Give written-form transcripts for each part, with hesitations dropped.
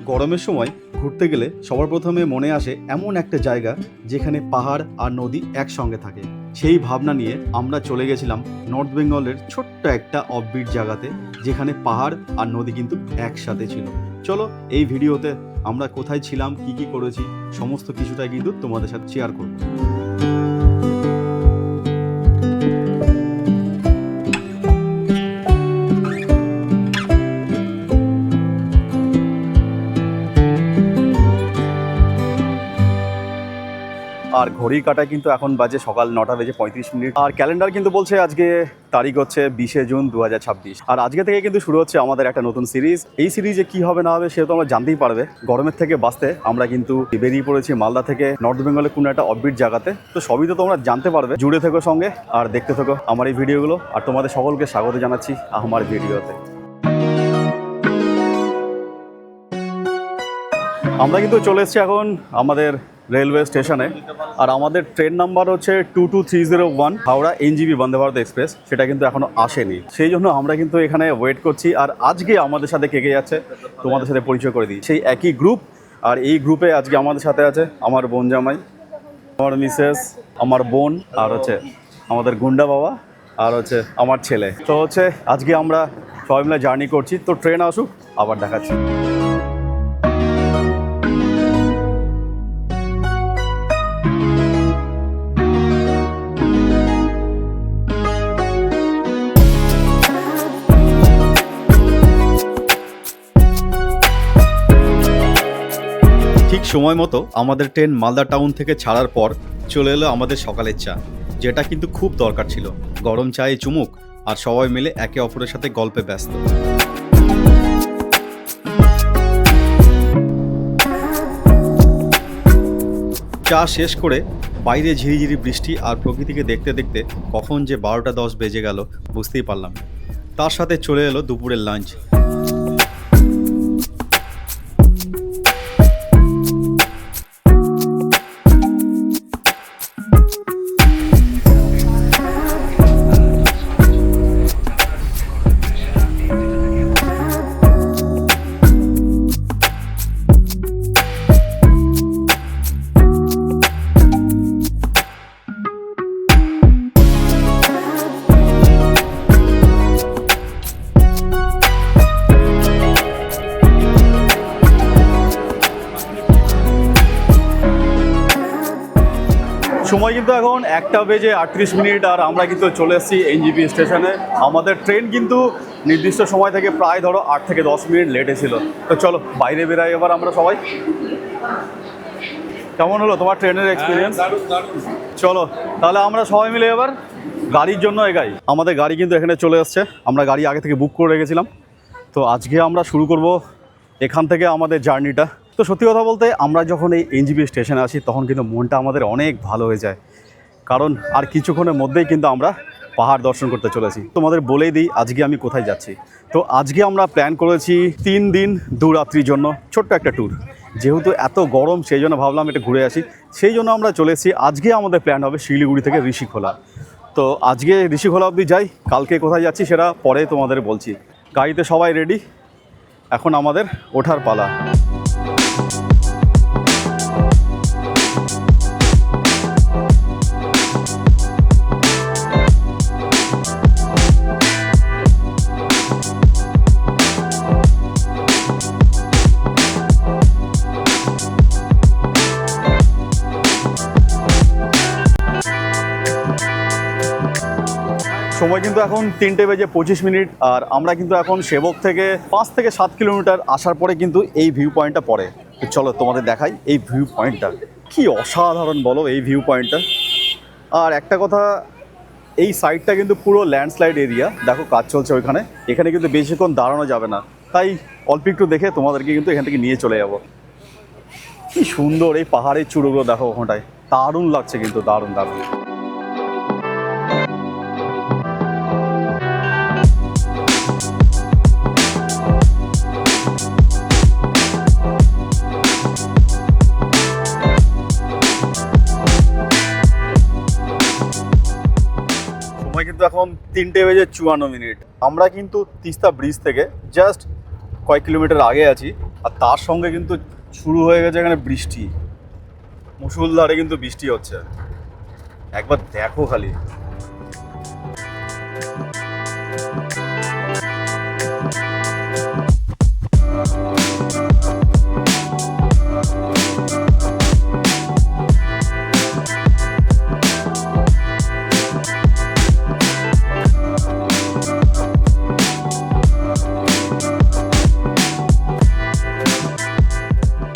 গরমের সময় ঘুরতে গেলে সবার প্রথমে মনে আসে এমন একটা জায়গা যেখানে পাহাড় আর নদী একসঙ্গে থাকে। সেই ভাবনা নিয়ে আমরা চলে গেছিলাম নর্থ বেঙ্গলের ছোট্ট একটা অফবিট জায়গাতে, যেখানে পাহাড় আর নদী কিন্তু একসাথে ছিল। চলো এই ভিডিওতে আমরা কোথায় ছিলাম, কি কি করেছি, সমস্ত কিছুটাই কিন্তু তোমাদের সাথে শেয়ার করব। আর ঘড়ির কাটায় কিন্তু এখন বাজে সকাল 9:35। আর ক্যালেন্ডার কিন্তু বলছে আজকে তারিখ হচ্ছে 20শে জুন 2026। আর আজকে থেকে কিন্তু শুরু হচ্ছে আমাদের একটা নতুন সিরিজ। এই সিরিজে কি হবে না হবে সেটা তোমরা জানতেই পারবে। গরমের থেকে বাঁচতে আমরা কিন্তু বেরিয়ে পড়েছি মালদা থেকে নর্থ বেঙ্গলের কোনো একটা অফবিট জায়গাতে। তো সবই তো তোমরা জানতে পারবে, জুড়ে থেকো সঙ্গে আর দেখতে থেকো আমার এই ভিডিওগুলো। আর তোমাদের সকলকে স্বাগত জানাচ্ছি আমার ভিডিওতে। আমরা কিন্তু চলে এসেছি এখন আমাদের রেলওয়ে স্টেশনে। আর আমাদের ট্রেন নাম্বার হচ্ছে 22301 হাওড়া NGB বন্দে ভারত এক্সপ্রেস। সেটা কিন্তু এখনও আসেনি, সেই জন্য আমরা কিন্তু এখানে ওয়েট করছি। আর আজকে আমাদের সাথে কে কে যাচ্ছে তোমাদের সাথে পরিচয় করে দিই। সেই একই গ্রুপ, আর এই গ্রুপে আজকে আমাদের সাথে আছে আমার বোন জামাই, আমার মিসেস, আমার বোন, আর হচ্ছে আমাদের গুন্ডা বাবা, আর হচ্ছে আমার ছেলে। তো হচ্ছে আজকে আমরা সবাই মিলে জার্নি করছি। তো ট্রেন আসুক, আবার দেখাচ্ছি। ঠিক সময় মতো আমাদের ট্রেন মালদা টাউন থেকে ছাড়ার পর চলে এলো আমাদের সকালের চা, যেটা কিন্তু খুব দরকার ছিল। গরম চায়ে চুমুক আর সবাই মিলে একে অপরের সাথে গল্পে ব্যস্ত। চা শেষ করে বাইরে ঝিরিঝিরি বৃষ্টি আর প্রকৃতিকে দেখতে দেখতে কখন যে 12টা 10 বেজে গেল বুঝতেই পারলাম। তার সাথে চলে এলো দুপুরের লাঞ্চ। সময় কিন্তু এখন 1:38 আর আমরা কিন্তু চলে এসেছি NGB স্টেশনে। আমাদের ট্রেন কিন্তু নির্দিষ্ট সময় থেকে প্রায় ধরো 8 থেকে 10 মিনিট লেটে ছিল। তো চলো বাইরে বেরাই এবার আমরা সবাই। কেমন হলো তোমার ট্রেনের এক্সপিরিয়েন্স? চলো তাহলে আমরা সবাই মিলে এবার গাড়ির জন্য এগাই। আমাদের গাড়ি কিন্তু এখানে চলে এসছে, আমরা গাড়ি আগে থেকে বুক করে রেখেছিলাম। তো আজকে আমরা শুরু করব এখান থেকে আমাদের জার্নিটা। তো সত্যি কথা বলতে আমরা যখন এই NGB স্টেশনে আসি তখন কিন্তু মনটা আমাদের অনেক ভালো হয়ে যায়, কারণ আর কিছুক্ষণের মধ্যেই কিন্তু আমরা পাহাড় দর্শন করতে চলেছি। তোমাদের বলেই দিই আজকে আমি কোথায় যাচ্ছি। তো আজকে আমরা প্ল্যান করেছি 3 দিন 2 রাত্রির জন্য ছোট্ট একটা ট্যুর। যেহেতু এত গরম সেই জন্য ভাবলাম একটু ঘুরে আসি, সেই জন্য আমরা চলে এসেছি। আজকে আমাদের প্ল্যান হবে শিলিগুড়ি থেকে ঋষিখোলা। তো আজকে ঋষিখোলা অবধি যাই, কালকে কোথায় যাচ্ছি সেটা পরে তোমাদের বলছি। গাড়িতে সবাই রেডি, এখন আমাদের ওঠার পালা। সময় কিন্তু এখন 3:25। আর আমরা কিন্তু এখন সেবক থেকে 5 থেকে 7 কিলোমিটার আসার পরে কিন্তু এই ভিউ পয়েন্টটা পড়ে। তো চলো তোমাদের দেখাই এই ভিউ পয়েন্টটা কি অসাধারণ বলো এই ভিউ পয়েন্টটা। আর একটা কথা, এই সাইডটা কিন্তু পুরো ল্যান্ডস্লাইড এরিয়া, দেখো কাজ চলছে ওইখানে। এখানে কিন্তু বেশিক্ষণ দাঁড়ানো যাবে না, তাই অল্প একটু দেখে তোমাদেরকে কিন্তু এখান থেকে নিয়ে চলে যাব। কি সুন্দর এই পাহাড়ের চূড়োগুলো দেখো ওখানটায়, দারুণ লাগছে কিন্তু, দারুণ দারুণ। সময় কিন্তু এখন 3:54। আমরা কিন্তু তিস্তা ব্রিজ থেকে জাস্ট কয়েক কিলোমিটার আগে আছি, আর তার সঙ্গে কিন্তু শুরু হয়ে গেছে এখানে বৃষ্টি, মুষলধারে কিন্তু বৃষ্টি হচ্ছে, একবার দেখো খালি।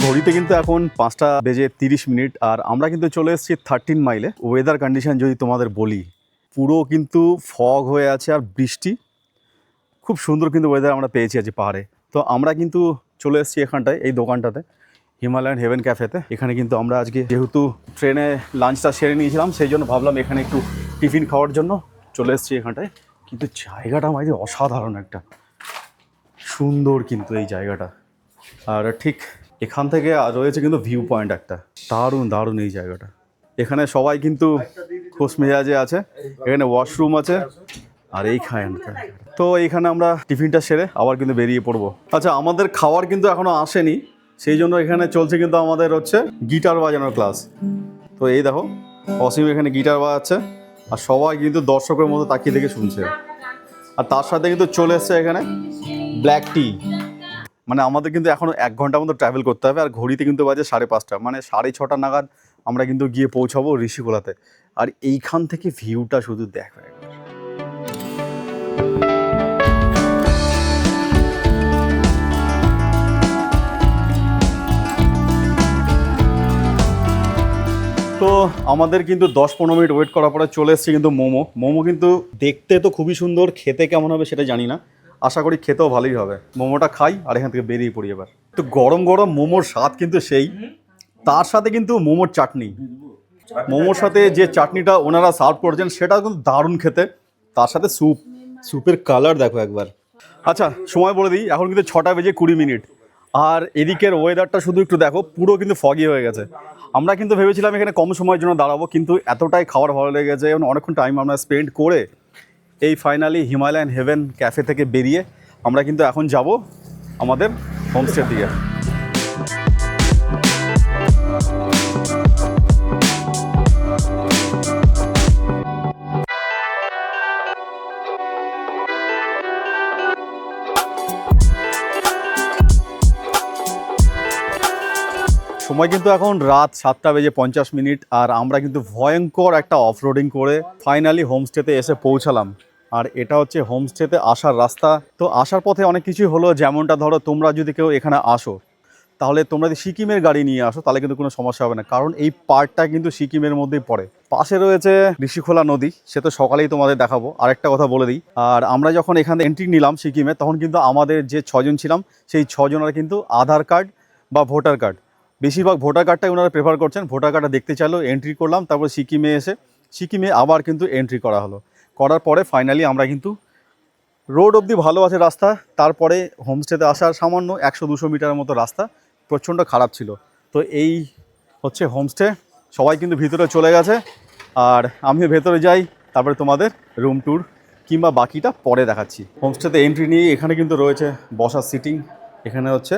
ঘড়িতে কিন্তু এখন 5:30 আর আমরা কিন্তু চলে এসেছি 13 মাইলে। ওয়েদার কন্ডিশন যদি তোমাদের বলি, পুরো কিন্তু ফগ হয়ে আছে আর বৃষ্টি, খুব সুন্দর কিন্তু ওয়েদার আমরা পেয়েছি আজ পাহাড়ে। তো আমরা কিন্তু চলে এসেছি এখানটায়, এই দোকানটাতে, হিমালয়ান হেভেন ক্যাফেতে। এখানে কিন্তু আমরা আজকে যেহেতু ট্রেনে লাঞ্চটা সেরে নিয়েছিলাম, সেই জন্য ভাবলাম এখানে একটু টিফিন খাওয়ার জন্য চলে এসেছি এখানটায়। কিন্তু জায়গাটা আমাদের অসাধারণ, একটা সুন্দর কিন্তু এই জায়গাটা। আর ঠিক এখান থেকে রয়েছে কিন্তু ভিউ পয়েন্ট একটা, দারুণ দারুণ এই জায়গাটা। এখানে সবাই কিন্তু খোশ মেজাজে আছে, এখানে ওয়াশরুম আছে, আর এইখানটা তো এইখানে আমরা টিফিনটা সেরে আবার কিন্তু বেরিয়ে পড়বো। আচ্ছা, আমাদের খাওয়ার কিন্তু এখনো আসেনি, সেই জন্য এখানে চলছে কিন্তু আমাদের হচ্ছে গিটার বাজানোর ক্লাস। তো এই দেখো অসীম এখানে গিটার বাজাচ্ছে, আর সবাই কিন্তু দর্শকের মতো তাকিয়ে দেখে শুনছে। আর তার সাথে কিন্তু চলে এসছে এখানে ব্ল্যাক টি। মানে আমাদের কিন্তু এখনও 1 ঘন্টার মতো ট্রাভেল করতে হবে, আর ঘড়িতে কিন্তু বাজে 5:30, মানে 6:30 নাগাদ আমরা কিন্তু গিয়ে পৌঁছাবো ঋষিখোলাতে। আর এইখান থেকে ভিউটা শুধু দেখো একবার। তো আমাদের কিন্তু 10-15 মিনিট ওয়েট করার পরে চলে এসেছে কিন্তু মোমো কিন্তু দেখতে তো খুবই সুন্দর, খেতে কেমন হবে সেটা জানি না, আশা করি খেতেও ভালোই হবে। মোমোটা খাই আর এখান থেকে বেরিয়ে পড়ি এবার। তো গরম গরম মোমোর স্বাদ কিন্তু সেই, তার সাথে কিন্তু মোমোর চাটনি, মোমোর সাথে যে চাটনিটা ওনারা সার্ভ করেছেন সেটা কিন্তু দারুণ খেতে। তার সাথে স্যুপের কালার দেখো একবার। আচ্ছা, সময় বলে দিই, এখন কিন্তু 6:20 আর এদিকের ওয়েদারটা শুধু একটু দেখো, পুরো কিন্তু ফগি হয়ে গেছে। আমরা কিন্তু ভেবেছিলাম এখানে কম সময়ের জন্য দাঁড়াবো, কিন্তু এতটাই খাবার ভালো লেগেছে এবং অনেকক্ষণ টাইম আমরা স্পেন্ড করে এই ফাইনালি হিমালয়ান হেভেন ক্যাফে থেকে বেরিয়ে আমরা কিন্তু এখন যাব আমাদের হোমস্টের দিকে। সময় কিন্তু এখন রাত 7:50 আর আমরা কিন্তু ভয়ঙ্কর একটা অফরোডিং করে ফাইনালি হোমস্টেতে এসে পৌঁছালাম। আর এটা হচ্ছে হোমস্টেতে আসার রাস্তা। তো আসার পথে অনেক কিছুই হলো, যেমনটা ধরো তোমরা যদি কেউ এখানে আসো, তাহলে তোমরা যদি সিকিমের গাড়ি নিয়ে আসো তাহলে কিন্তু কোনো সমস্যা হবে না, কারণ এই পার্কটা কিন্তু সিকিমের মধ্যেই পড়ে। পাশে রয়েছে ঋষিখোলা নদী, সে তো সকালেই তোমাদের দেখাবো। আরেকটা কথা বলে দিই, আর আমরা যখন এখানে এন্ট্রি নিলাম সিকিমে, তখন কিন্তু আমাদের যে 6 জন ছিলাম সেই 6 জনের কিন্তু আধার কার্ড বা ভোটার কার্ড, বেশিরভাগ ভোটার কার্ডটাই ওনারা প্রেফার করছেন। ভোটার কার্ডটা দেখতে চাইলো, এন্ট্রি করলাম, তারপর সিকিমে আবার কিন্তু এন্ট্রি করা হলো। করার পরে ফাইনালি আমরা কিন্তু রোড অবধি ভালো আছে রাস্তা, তারপরে হোমস্টেতে আসার সামান্য 100-200 মিটারের মতো রাস্তা প্রচণ্ড খারাপ ছিল। তো এই হচ্ছে হোমস্টে, সবাই কিন্তু ভিতরে চলে গেছে, আর আমিও ভেতরে যাই, তারপরে তোমাদের রুম ট্যুর কিংবা বাকিটা পরে দেখাচ্ছি। হোমস্টেতে এন্ট্রি নিয়ে এখানে কিন্তু রয়েছে বসার সিটিং, এখানে হচ্ছে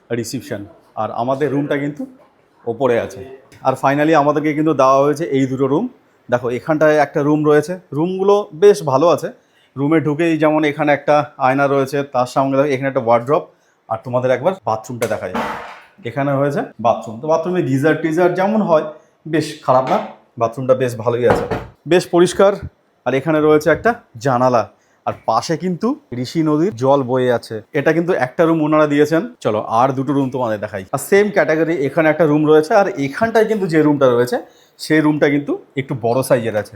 রিসিপশন, আর আমাদের রুমটা কিন্তু ওপরে আছে। আর ফাইনালি আমাদেরকে কিন্তু দেওয়া হয়েছে এই দুটো রুম। দেখো এখানটায় একটা রুম রয়েছে, রুমগুলো বেশ ভালো আছে। রুমে ঢুকেই যেমন এখানে একটা আয়না রয়েছে, তার সঙ্গে দেখো এখানে একটা ওয়ার্ড্রপ, আর তোমাদের একবার বাথরুমটা দেখা যায়। এখানে হয়েছে বাথরুম, তো বাথরুমে গিজার টিজার যেমন হয়, বেশ খারাপ না, বাথরুমটা বেশ ভালোই আছে, বেশ পরিষ্কার। আর এখানে রয়েছে একটা জানালা, আর পাশে কিন্তু ঋষি নদীর জল বয়ে আছে। এটা কিন্তু একটা রুম ওনারা দিয়েছেন। চলো আর দুটো রুম তোমাদের দেখাই। আর সেম ক্যাটাগরি এখানে একটা রুম রয়েছে, আর এখানটায় কিন্তু যে রুমটা রয়েছে সেই রুমটা কিন্তু একটু বড় সাইজের আছে।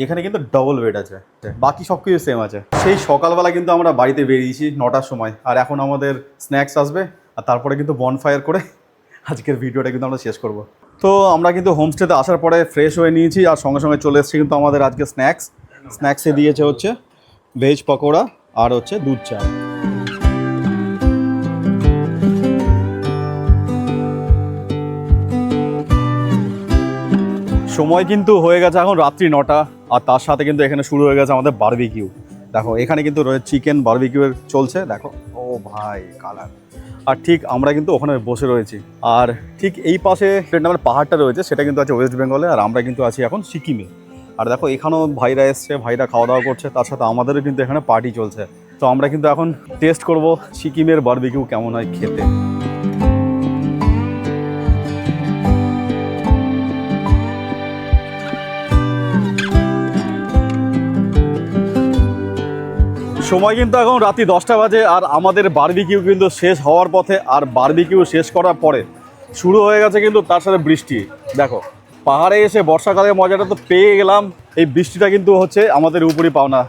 এখানে কিন্তু ডবল বেড আছে, বাকি সব কিছু সেম আছে। সেই সকালবেলা কিন্তু আমরা বাড়িতে বেরিয়েছি 9টার সময়, আর এখন আমাদের স্ন্যাক্স আসবে, আর তারপরে কিন্তু বনফায়ার করে আজকের ভিডিওটা কিন্তু আমরা শেষ করব। তো আমরা কিন্তু হোমস্টেতে আসার পরে ফ্রেশ হয়ে নিয়েছি, আর সঙ্গে সঙ্গে চলে এসেছি কিন্তু আমাদের আজকে স্ন্যাক্সে দিয়েছে হচ্ছে ভেজ পকোড়া আর হচ্ছে দুধ চা। সময় কিন্তু হয়ে গেছে এখন রাত্রি 9টা, আর তার সাথে কিন্তু এখানে শুরু হয়ে গেছে আমাদের বারবিকিউ। দেখো এখানে কিন্তু রয়েছে চিকেন বারবিকিউয়ের চলছে, দেখো ও ভাই কালার। আর ঠিক আমরা কিন্তু ওখানে বসে রয়েছি। আর ঠিক এই পাশে আমার পাহাড়টা রয়েছে, সেটা কিন্তু আছে ওয়েস্ট বেঙ্গলে, আর আমরা কিন্তু আছি এখন সিকিমে। আর দেখো এখানেও ভাইরা এসছে, ভাইরা খাওয়া দাওয়া করছে, তার সাথে আমাদেরও কিন্তু এখানে পার্টি চলছে। তো আমরা কিন্তু এখন টেস্ট করব সিকিমের বারবিকিউ কেমন হয় খেতে। সময় কিন্তু এখন রাত্রি 10টা বাজে, আর আমাদের বারবিকিউ কিন্তু শেষ হওয়ার পথে। আর বারবিকিউ শেষ করার পরে শুরু হয়ে গেছে কিন্তু তার সাথে বৃষ্টি। দেখো পাহাড়ে এসে বর্ষাকালের মজাটা তো পেয়ে গেলাম, এই বৃষ্টিটা কিন্তু হচ্ছে আমাদের উপরই পাওনা।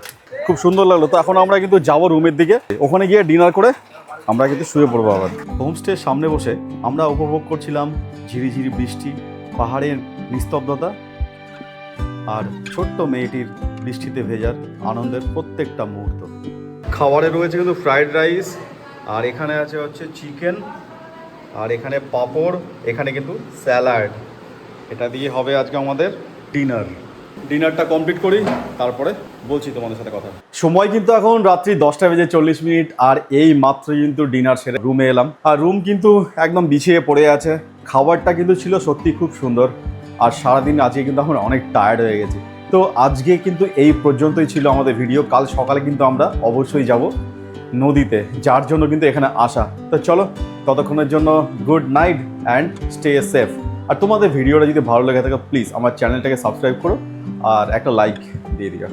খুব সুন্দর লাগলো। তো এখন আমরা কিন্তু যাবো রুমের দিকে, ওখানে গিয়ে ডিনার করে আমরা কিন্তু শুয়ে পড়বো আবার। হোমস্টের সামনে বসে আমরা উপভোগ করছিলাম ঝিরিঝিরি বৃষ্টি, পাহাড়ের নিস্তব্ধতা, আর ছোট্ট মেয়েটির বৃষ্টিতে ভেজার আনন্দের প্রত্যেকটা মুহূর্ত। খাবারে রয়েছে কিন্তু ফ্রাইড রাইস, আর এখানে আছে হচ্ছে চিকেন, আর এখানে পাঁপড়, এখানে কিন্তু স্যালাড। এটা দিয়ে হবে আজকে আমাদের ডিনারটা কমপ্লিট করি, তারপরে বলছি তোমাদের সাথে কথা। সময় কিন্তু এখন রাত্রি 10:40, আর এই মাত্র কিন্তু ডিনার সেরে রুমে এলাম। আর রুম কিন্তু একদম বিছিয়ে পড়ে আছে। খাবারটা কিন্তু ছিল সত্যি খুব সুন্দর। আর সারাদিন আজকে কিন্তু আমরা অনেক টায়ার্ড হয়ে গেছি। তো আজকে কিন্তু এই পর্যন্তই ছিল আমাদের ভিডিও। কাল সকালে কিন্তু আমরা অবশ্যই যাব নদীতে, যার জন্য কিন্তু এখানে আসা। তো চলো, ততক্ষণের জন্য good night and stay safe. আর তোমাদের ভিডিওটা যদি ভালো লেগে থাকে প্লিজ আমার চ্যানেলটাকে সাবস্ক্রাইব করো আর একটা লাইক দিয়ে দিও।